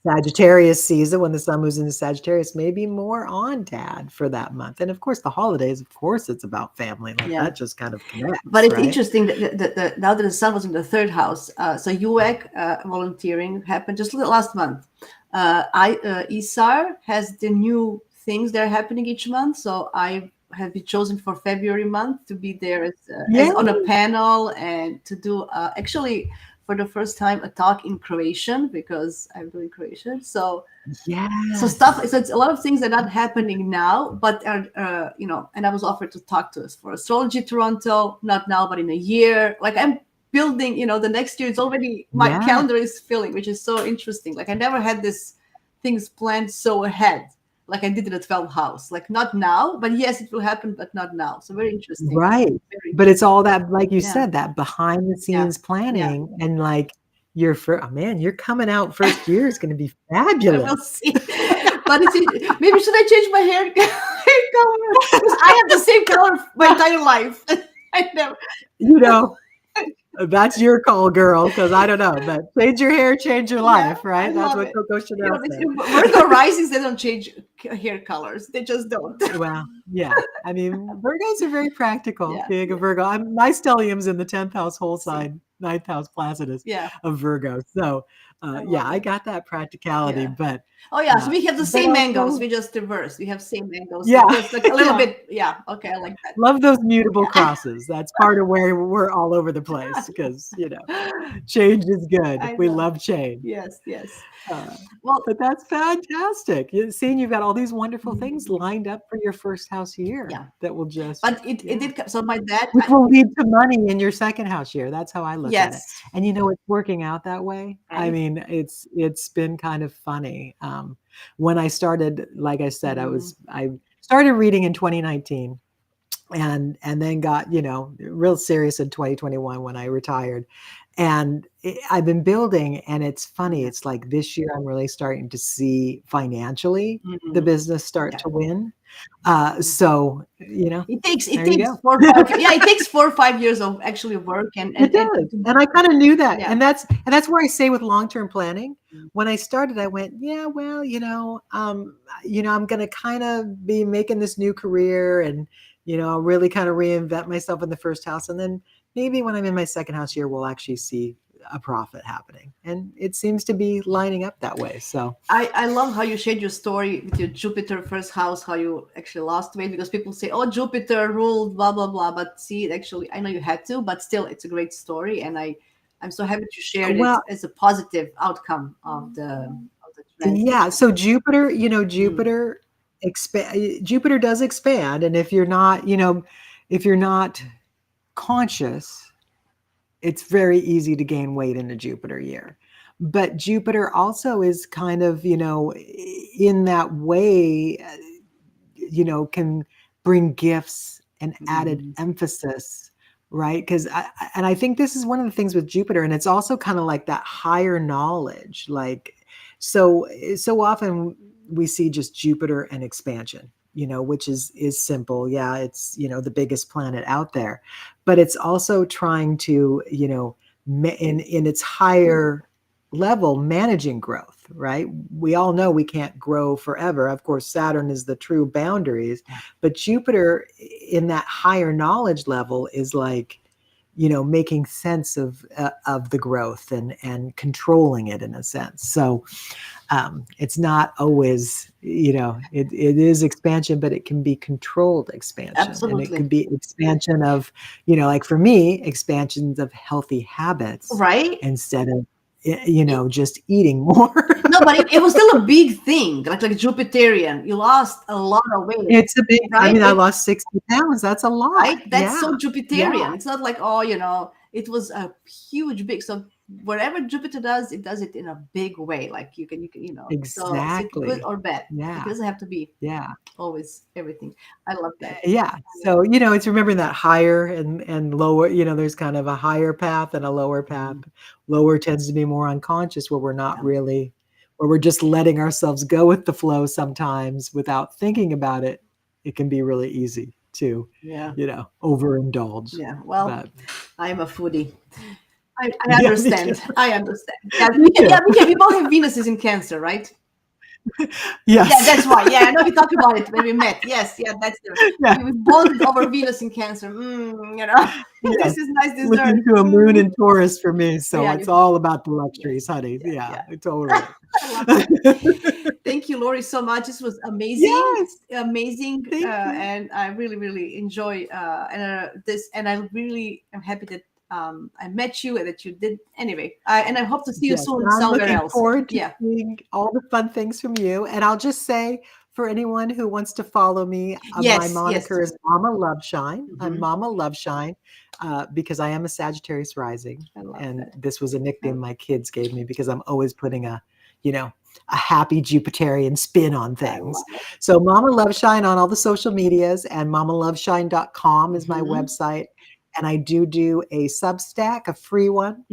S2: Sagittarius season when the sun moves into Sagittarius, maybe more on dad for that month. And of course, the holidays, of course, it's about family. Like
S1: Yeah.
S2: that just kind of
S1: But
S2: connects,
S1: it's
S2: right?
S1: interesting that now that the sun was in the third house, so UAC volunteering happened just last month. ISAR has the new things that are happening each month. So I have been chosen for February month to be there as
S2: Yeah.
S1: on a panel and to do actually for the first time a talk in Croatian because I'm doing Croatian. So stuff,
S2: Yes.
S1: so it's a lot of things that are not happening now, but are and I was offered to talk to us for Astrology Toronto, not now but in a year. Like I'm building, the next year. It's already, my
S2: Yeah.
S1: calendar is filling, which is so interesting. Like I never had this things planned so ahead like I did in the 12th house. Like not now, but yes, it will happen, but not now. So very interesting.
S2: Right.
S1: Very
S2: But it's
S1: interesting.
S2: all that, like you
S1: Yeah,
S2: said, that behind the
S1: yeah,
S2: scenes
S1: yeah.
S2: planning and like oh man, you're coming out first year is going to be
S1: I will
S2: fabulous.
S1: see. But maybe should I change my hair, hair color? Because I have the same color my entire life. I never.
S2: You know, That's your call, girl, because I don't know, but change your hair, change your
S1: Yeah,
S2: life,
S1: I
S2: right? That's
S1: love
S2: what
S1: it.
S2: Coco Chanel said.
S1: Virgo risings, they don't change hair colors. They just don't.
S2: Well, yeah. I mean, Virgos are very practical,
S1: Yeah,
S2: being a
S1: yeah.
S2: Virgo. My stellium's in the 10th house whole
S1: See,
S2: sign, 9th house Placidus
S1: yeah,
S2: of Virgo. So,
S1: I
S2: yeah,
S1: love
S2: I
S1: it.
S2: got that practicality,
S1: Yeah.
S2: but,
S1: Oh yeah, so we have the
S2: but
S1: same angles.
S2: also,
S1: We just reverse. We have same angles. So
S2: yeah,
S1: just like a little
S2: yeah.
S1: bit. Yeah. Okay, I like that.
S2: Love those mutable
S1: Yeah.
S2: crosses. That's part of where we're all over the place because, change is good.
S1: I
S2: We
S1: know.
S2: love change.
S1: Yes, yes.
S2: Uh,
S1: Well,
S2: but that's fantastic. Seeing you've got all these wonderful things lined up for your first house year
S1: yeah.
S2: that will just,
S1: But it
S2: yeah,
S1: did so my dad,
S2: which will lead to money in your second house year. That's how I look at it.
S1: yes.
S2: And it's working out that way. I
S1: Right.
S2: mean, it's been kind of funny. When I started, like I said,
S1: Mm,
S2: I started reading in 2019 and then got real serious in 2021 when I retired. And I've been building, and it's funny,
S1: yeah.
S2: it's like this year I'm really starting to see financially the
S1: Mhm.
S2: business start
S1: Yeah.
S2: to win.
S1: Mhm.
S2: So
S1: It
S2: there you
S1: takes
S2: go.
S1: 4 or 5. Yeah, it takes 4 or 5 years of actually work
S2: It
S1: and
S2: does,
S1: to,
S2: and I kind of knew that,
S1: yeah.
S2: and that's where I say with long-term planning. When I started, I went, yeah, well, I'm going to kind of be making this new career, and I'll really kind of reinvent myself in the first house, and then maybe when I'm in my second house year, we'll actually see a profit happening, and it seems to be lining up that way. So
S1: I love how you shared your story with your Jupiter first house, how you actually lost weight because people say, oh, Jupiter ruled, blah, blah, blah. But see, actually, I know you had to, but still, it's a great story. And I'm so happy to share it
S2: well,
S1: as a positive outcome of the transit.
S2: yeah. So Jupiter,
S1: Mm,
S2: Jupiter does expand, and if you're not conscious, it's very easy to gain weight in a Jupiter year. But Jupiter also is kind of, in that way, can bring gifts and added
S1: mm,
S2: emphasis, right? And I think this is one of the things with Jupiter, and it's also kind of like that higher knowledge. Like, so often we see just Jupiter and expansion, which is simple. Yeah, it's the biggest planet out there, but it's also trying to in its higher level managing growth, right? We all know we can't grow forever. Of course, Saturn is the true boundaries, but Jupiter in that higher knowledge level is like, making sense of the growth and controlling it in a sense. So it's not always, it is expansion, but it can be controlled expansion, and it could
S1: Absolutely.
S2: be expansion of, like for me, expansions of healthy habits
S1: Right?
S2: instead of, just eating more.
S1: No, but it was still a big thing, like Jupiterian. You lost a lot of weight,
S2: It's a big, I
S1: right?
S2: mean, I lost 60 pounds. That's a lot.
S1: Right? That's
S2: Yeah.
S1: so
S2: Yeah.
S1: Jupiterian. It's not like, oh, it was a huge big. So whatever Jupiter does, it does it in a big way. Like you can, so is it good
S2: Exactly.
S1: or bad? It
S2: Yeah.
S1: doesn't have to be
S2: Yeah.
S1: always everything. I love that.
S2: Yeah. So, it's remembering that higher and lower, there's kind of a higher path and a lower path. Lower tends to be more unconscious, where we're not really, where we're just letting ourselves go with the flow sometimes without thinking about it. It can be really easy to, overindulge.
S1: Yeah. Well,
S2: But
S1: I'm a foodie. I
S2: yeah, me
S1: understand.
S2: too.
S1: I understand. Yeah,
S2: Me too.
S1: we both have Venuses in Cancer, right?
S2: Yes.
S1: Yeah, that's why. Yeah, I know we talked about it when we met. Yes, yeah, that's the.
S2: Yeah.
S1: We bonded over Venus in Cancer.
S2: Yes.
S1: This is nice dessert.
S2: Looking to a moon in Taurus for me. So
S1: Yeah,
S2: it's all about the luxuries, honey.
S1: yeah.
S2: Totally.
S1: I love that. Thank you, Lori, so much. This was amazing,
S2: Yes.
S1: amazing,
S2: Thank you.
S1: and I really, really enjoy this. And I really am happy that I met you and that you did. Anyway, and I hope to see you
S2: Yes,
S1: soon
S2: I'm
S1: somewhere
S2: looking
S1: else.
S2: forward to
S1: Yeah.
S2: seeing all the fun things from you. And I'll just say, for anyone who wants to follow me, my
S1: Yes,
S2: moniker
S1: yes.
S2: is Mama Loveshine. I'm
S1: Mhm.
S2: Mama Loveshine because I am a Sagittarius rising.
S1: I love
S2: And
S1: that.
S2: this was a nickname my kids gave me because I'm always putting a happy Jupiterian spin on things. So Mama Loveshine on all the social medias, and mamaloveshine.com is my website. And I do a Substack, a free one,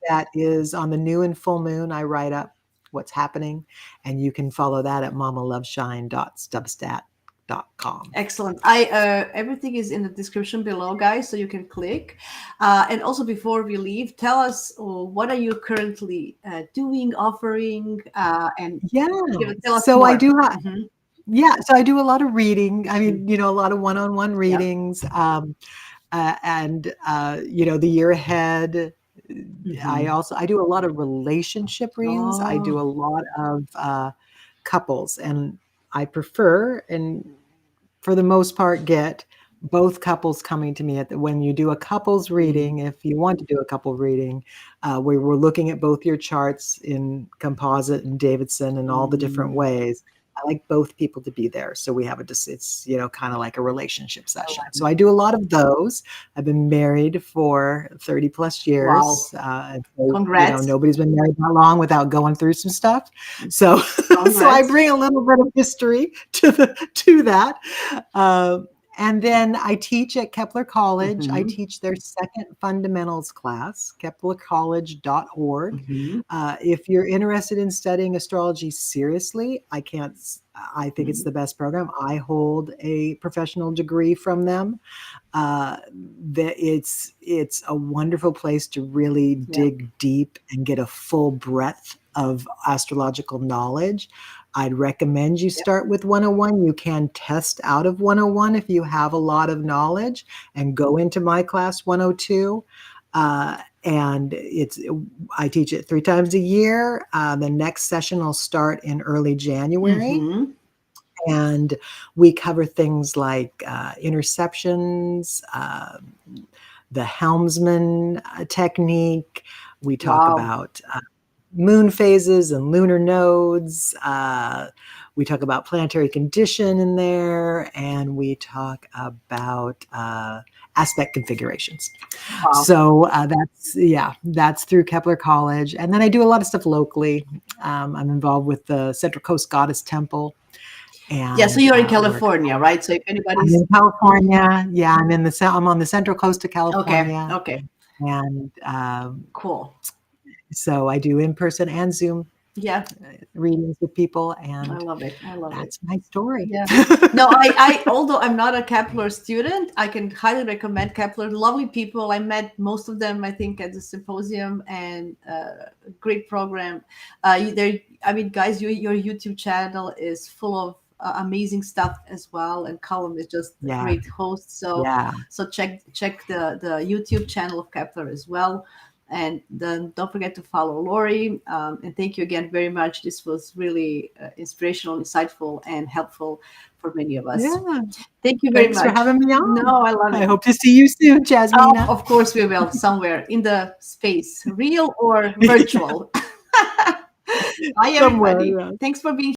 S2: that is on the new and full moon. I write up what's happening, and you can follow that at mamaloveshine.substack.com.
S1: Excellent. Everything is in the description below, guys, so you can click. And also, before we leave, tell us what are you currently doing, offering, and tell us
S2: so
S1: more.
S2: I do have. Yeah, so I do a lot of reading. I mean, a lot of one-on-one readings, and the year ahead. I do a lot of relationship readings. I do a lot of couples, and I prefer, and for the most part, get both couples coming to me when you do a couples reading. If you want to do a couple reading, where we're looking at both your charts in composite and Davidson and all the different ways. I like both people to be there. So we have it's, kind of like a relationship session. So I do a lot of those. I've been married for 30 plus years.
S1: Wow.
S2: So,
S1: Congrats.
S2: Nobody's been married that long without going through some stuff. So, so I bring a little bit of history to that. And then I teach at Kepler College. I teach their second fundamentals class, keplercollege.org. If you're interested in studying astrology seriously, I think it's the best program. I hold a professional degree from them. It's a wonderful place to really dig deep and get a full breadth of astrological knowledge. I'd recommend you start with 101. You can test out of 101 if you have a lot of knowledge and go into my class 102. And I teach it 3 times a year. The next session will start in early January. And we cover things like interceptions, the helmsman technique. We talk about moon phases and lunar nodes. We talk about planetary condition in there, and we talk about aspect configurations. Wow. So that's through Kepler College. And then I do a lot of stuff locally. I'm involved with the Central Coast Goddess Temple. And,
S1: so you're in California, right? So if anybody's
S2: in California, I'm on the Central Coast of California.
S1: Okay.
S2: And
S1: cool.
S2: So I do in-person and Zoom readings with people, and
S1: I love it.
S2: That's my story.
S1: Yeah. No, I although I'm not a Kepler student, I can highly recommend Kepler. Lovely people. I met most of them, I think, at the symposium, and great program. Guys, your YouTube channel is full of amazing stuff as well. And Colin is just a
S2: Yeah.
S1: great host. So
S2: Yeah.
S1: check the YouTube channel of Kepler as well. And then don't forget to follow Lori. And thank you again very much. This was really inspirational, insightful, and helpful for many of us.
S2: Yeah.
S1: Thank you very
S2: Thanks for
S1: much.
S2: having me on.
S1: No, I love
S2: I
S1: it.
S2: hope to see you soon, Jasmina.
S1: Of course we will, somewhere in the space, real or virtual. Bye,
S2: Somewhere,
S1: everybody.
S2: yeah.
S1: Thanks for being